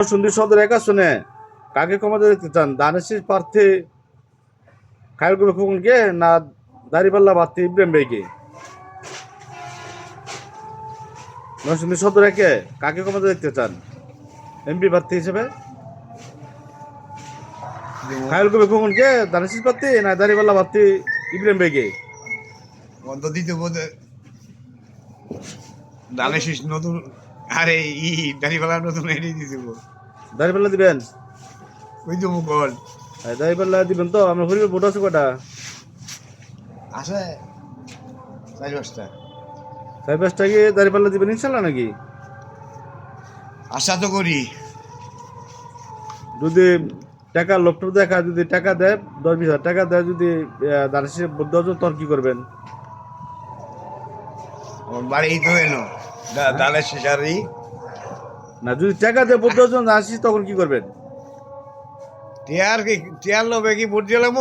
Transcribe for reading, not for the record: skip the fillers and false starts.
নরসিংদী সদর এক আসনে কাকে ক্ষমতা দেখতে চান? ধানের প্রার্থী খায়রুল খোকনকে না দাঁড়িপাল্লা প্রার্থী ইব্রাহিম ভাইকে? নরসিংদী সদর একে কাকে ক্ষমতা দেখতে চান এমপি প্রার্থী হিসেবে? খায়রুল খোকনকে ধানের প্রার্থী না দাঁড়িপাল্লা প্রার্থী ইব্রাহিম ভাইকে? বন্ধ দিতে বোধে ধানের শীষ নতুন। আরে দাঁড়িপাল্লা নতুন এনে দিতে দাঁড়িপাল্লা দিবেন? ওই তো মুঘল দাঁড়িপাল্লা দিবেন তো? আমরা হরিপুর ভোট আছে কটা? আছে 4-5টা। 4-5টা কি দাঁড়িপাল্লা দিবেন ইনশাল্লাহ নাকি? আশা তো করি। যদি টাকা লোকটা দেখা, যদি টাকা দেয় 10-20 হাজার টাকা দেয়, যদি ধানের ভোট দেওয়ার জন্য, তখন কি করবেন? আমার বাড়ি তো এলো ধানের শীষ আর না, যদি টাকা দেয় ভোট দেওয়ার জন্য ধানের তখন কি করবেন? টিয়ার কি টিয়ার লোভে কি ভোট দিলাম?